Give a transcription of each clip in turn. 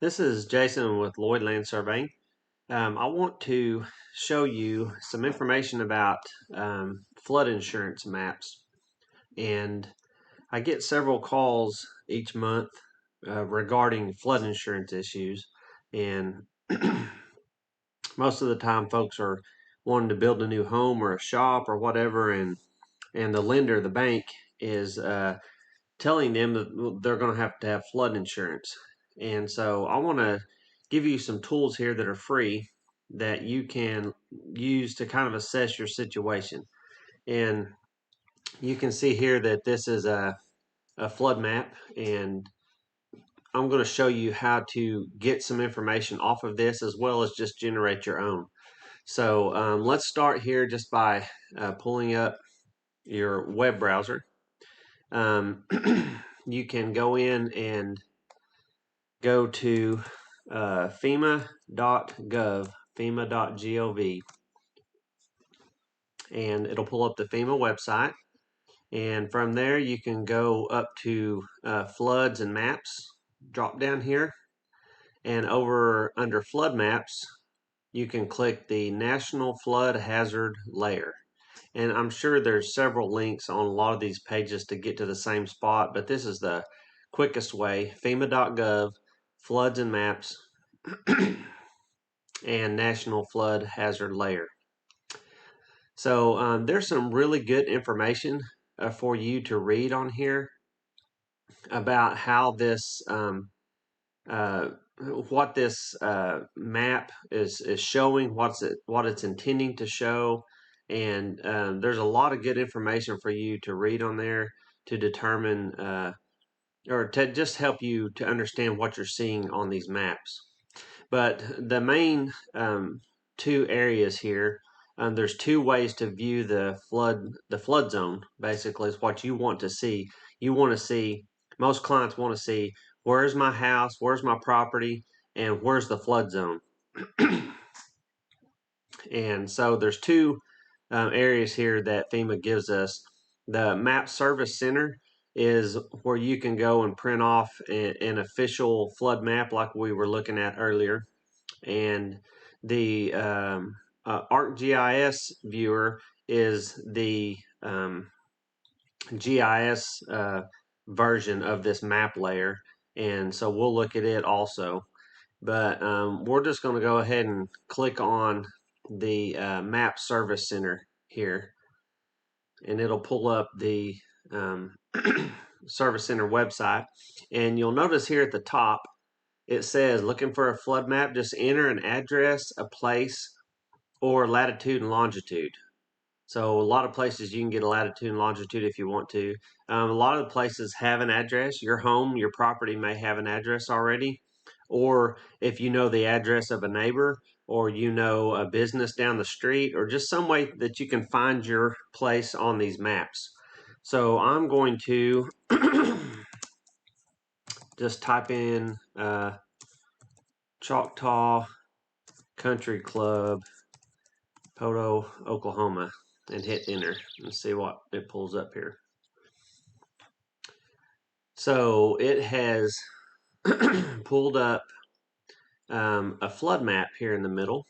This is Jason with Lloyd Land Surveying. I want to show you some information about flood insurance maps. And I get several calls each month regarding flood insurance issues. And most of the time, folks are wanting to build a new home or a shop or whatever. And the lender, the bank, is telling them that they're going to have flood insurance. And so I want to give you some tools here that are free that you can use to kind of assess your situation. And you can see here that this is a flood map, and I'm going to show you how to get some information off of this as well as just generate your own. So let's start here just by pulling up your web browser. You can go in and go to FEMA.gov, FEMA.gov, and it'll pull up the FEMA website. And from there, you can go up to floods and maps, drop down here, and over under flood maps, you can click the National Flood Hazard Layer. And I'm sure there's several links on a lot of these pages to get to the same spot, but this is the quickest way. FEMA.gov, floods and maps, and National Flood Hazard Layer. So there's some really good information for you to read on here about how this, what this map is showing, what it's intending to show, and there's a lot of good information for you to read on there to determine or to just help you to understand what you're seeing on these maps. But the main two areas here, there's two ways to view the flood zone. Basically, is what you want to see. You want to see. Most clients want to see where's my house, where's my property, and where's the flood zone. And so there's two areas here that FEMA gives us. The Map Service Center is where you can go and print off an official flood map like we were looking at earlier. And the ArcGIS viewer is the GIS version of this map layer. And so we'll look at it also. But we're just going to go ahead and click on the Map Service Center here, and it'll pull up the Service Center website. And you'll notice here at the top, it says looking for a flood map, just enter an address, a place, or latitude and longitude. So a lot of places you can get a latitude and longitude if you want to. A lot of the places have an address. Your home, your property may have an address already. Or if you know the address of a neighbor, or you know a business down the street, or just some way that you can find your place on these maps. So I'm going to just type in Choctaw Country Club, Poto, Oklahoma, and hit enter and see what it pulls up here. So it has pulled up a flood map here in the middle,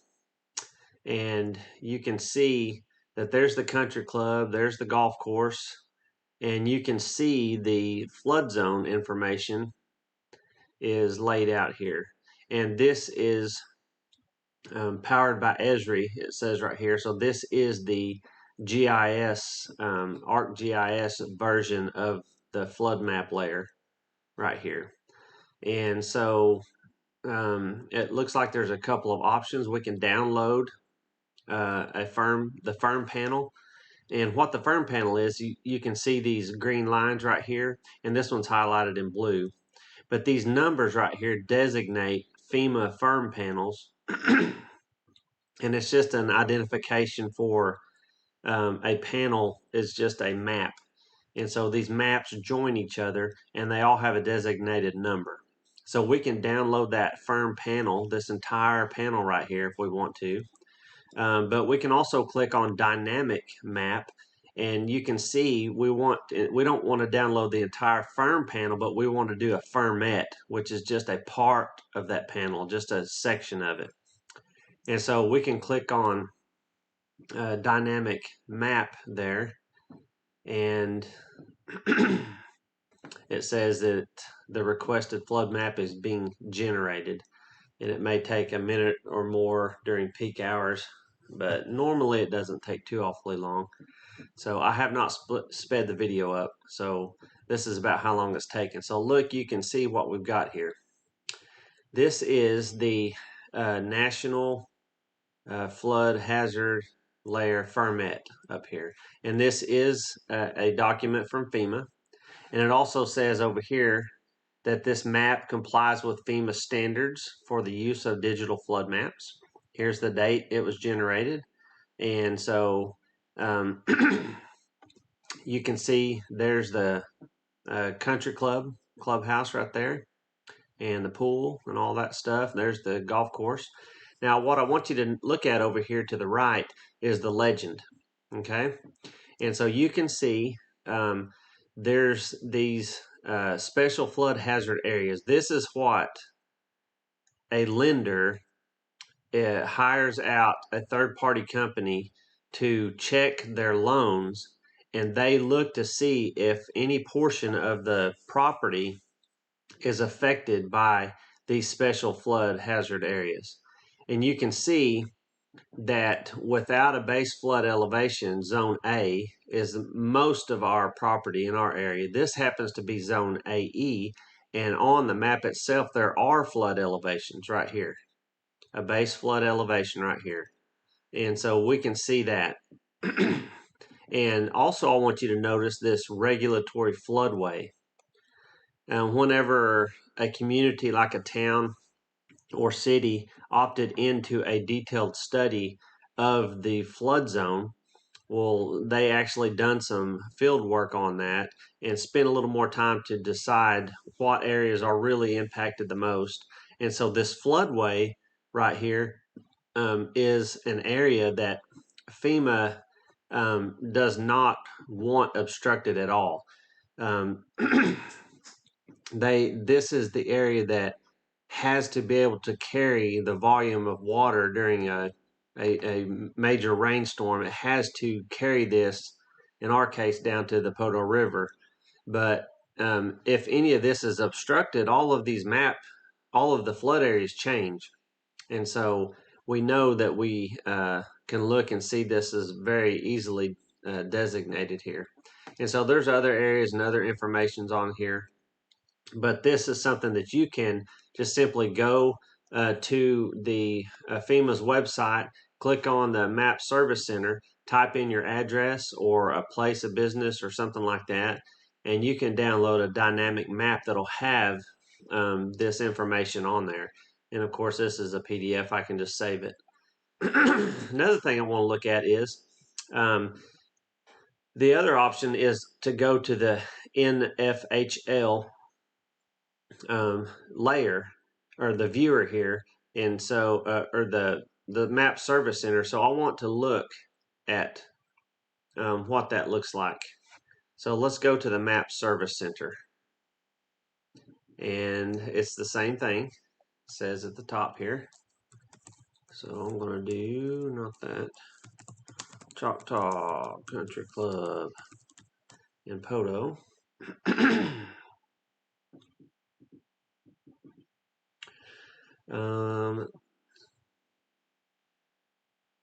and you can see that there's the country club, there's the golf course, and you can see the flood zone information is laid out here. And this is powered by Esri, it says right here. So this is the GIS, ArcGIS version of the flood map layer right here. And so it looks like there's a couple of options. We can download the firm panel. And what the firm panel is, you can see these green lines right here, and this one's highlighted in blue. But these numbers right here designate FEMA firm panels, and it's just an identification for a panel is just a map. And so these maps join each other, and they all have a designated number. So we can download that firm panel, this entire panel right here if we want to. But we can also click on Dynamic Map, And you can see we don't want to download the entire firm panel, but we want to do a FIRMette, which is just a part of that panel, just a section of it. And so we can click on dynamic map there, and it says that the requested flood map is being generated, and it may take a minute or more during peak hours, but normally it doesn't take too awfully long. So I have not sped the video up, so this is about how long it's taken. So look, you can see what we've got here. This is the National Flood Hazard Layer FIRMette up here, and this is a document from FEMA, and it also says over here that this map complies with FEMA standards for the use of digital flood maps. Here's the date it was generated, and so you can see there's the country clubhouse right there, and the pool and all that stuff. There's the golf course. Now what I want you to look at over here to the right is the legend, okay? And so you can see there's these special flood hazard areas. This is what a lender hires out a third-party company to check their loans, and they look to see if any portion of the property is affected by these special flood hazard areas. And you can see that without a base flood elevation, zone A is most of our property in our area. This happens to be zone AE, and on the map itself there are flood elevations right here, a base flood elevation right here, and so we can see that. And also I want you to notice this regulatory floodway. Whenever a community like a town or city opted into a detailed study of the flood zone, well, they actually done some field work on that and spent a little more time to decide what areas are really impacted the most. And so this floodway right here is an area that FEMA does not want obstructed at all. This is the area that has to be able to carry the volume of water during a major rainstorm. It has to carry this, in our case, down to the Poto River. But if any of this is obstructed, all of the flood areas change. And so we know that we can look and see this is very easily designated here. And so there's other areas and other informations on here, but this is something that you can just simply go to the FEMA's website, click on the Map Service Center, type in your address or a place of business or something like that, and you can download a dynamic map that'll have this information on there. And of course, this is a PDF. I can just save it. Another thing I want to look at is the other option is to go to the NFHL layer, or the viewer here, and so or the Map Service Center. So I want to look at what that looks like. So let's go to the Map Service Center, and it's the same thing. It says at the top here. So I'm going to do, not that, Choctaw Country Club in Poto.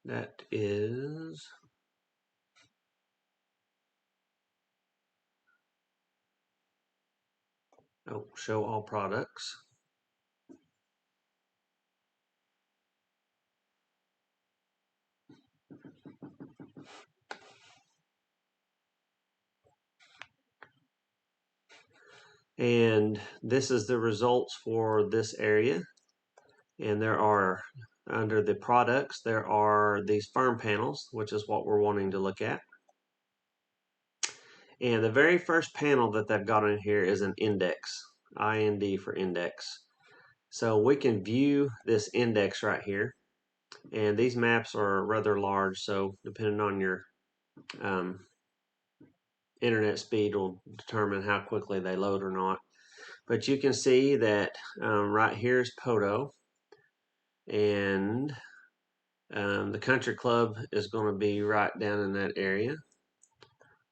That is show all products. And this is the results for this area. And there are, under the products, there are these firm panels, which is what we're wanting to look at. And the very first panel that they've got in here is an index, IND for index. So we can view this index right here. And these maps are rather large, so depending on your internet speed will determine how quickly they load or not. But you can see that right here is Poto, and the country club is going to be right down in that area.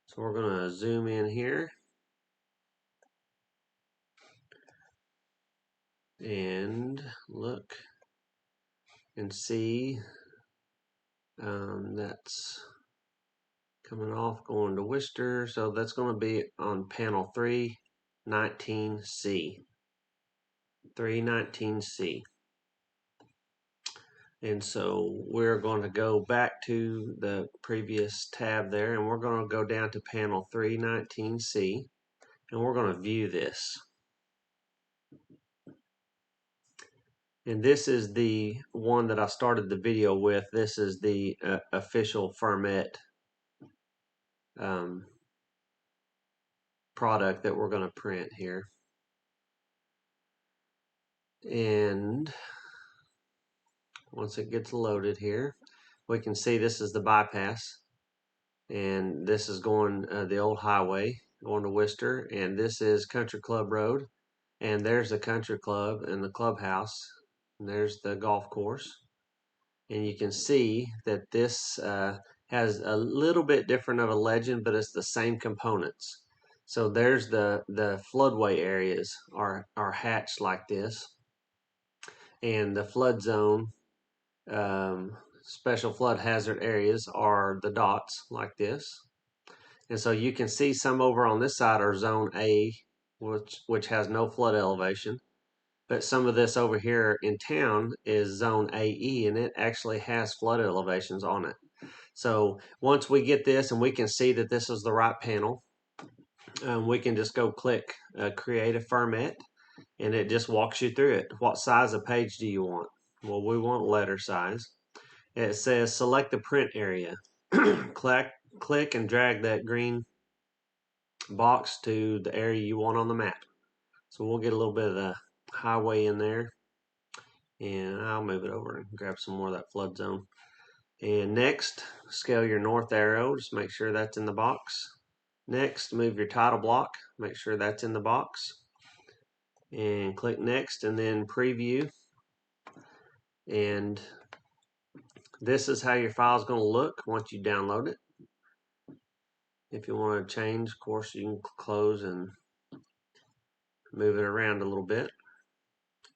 So we're going to zoom in here and look and see that's coming off going to Worcester. So that's going to be on panel 319C. 319C. And so we're going to go back to the previous tab there, and we're going to go down to panel 319C, and we're going to view this. And this is the one that I started the video with. This is the official FIRMette product that we're going to print here. And once it gets loaded here, we can see this is the bypass, and this is going the old highway going to Worcester, and this is Country Club Road, and there's the country club and the clubhouse, and there's the golf course. And you can see that this has a little bit different of a legend, but it's the same components. So there's the floodway areas are hatched like this, and the flood zone special flood hazard areas are the dots like this. And so you can see some over on this side are zone A, which has no flood elevation. But some of this over here in town is zone AE, and it actually has flood elevations on it. So once we get this and we can see that this is the right panel, we can just go click create a FIRMette, and it just walks you through it. What size of page do you want? Well, we want letter size. It says select the print area. Click and drag that green box to the area you want on the map. So we'll get a little bit of the highway in there, and I'll move it over and grab some more of that flood zone. And next, scale your north arrow, just make sure that's in the box. Next, move your title block, make sure that's in the box, and click next, and then preview. And this is how your file is going to look once you download it. If you want to change, of course, you can close and move it around a little bit.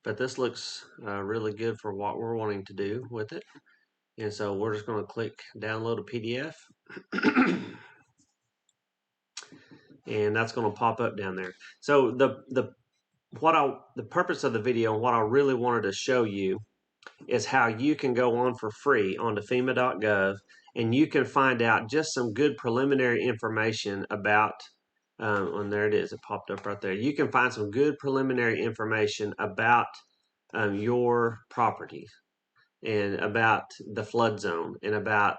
But this looks really good for what we're wanting to do with it. And so we're just going to click download a PDF. And that's going to pop up down there. So the purpose of the video and what I really wanted to show you is how you can go on for free onto FEMA.gov, and you can find out just some good preliminary information about and there it is, it popped up right there. You can find some good preliminary information about your property, and about the flood zone, and about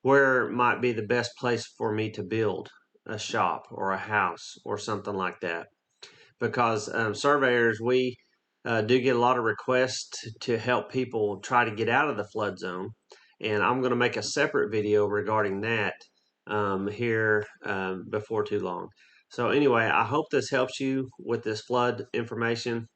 where might be the best place for me to build a shop or a house or something like that. Because surveyors, we do get a lot of requests to help people try to get out of the flood zone, and I'm going to make a separate video regarding that here before too long. So anyway, I hope this helps you with this flood information.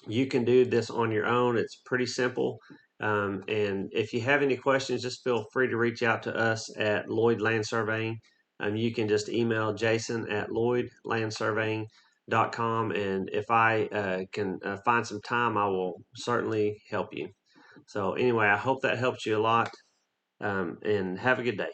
You can do this on your own. It's pretty simple. And if you have any questions, just feel free to reach out to us at Lloyd Land Surveying. You can just email Jason at lloydlandsurveying.com, and if I can find some time, I will certainly help you. So anyway, I hope that helps you a lot, and have a good day.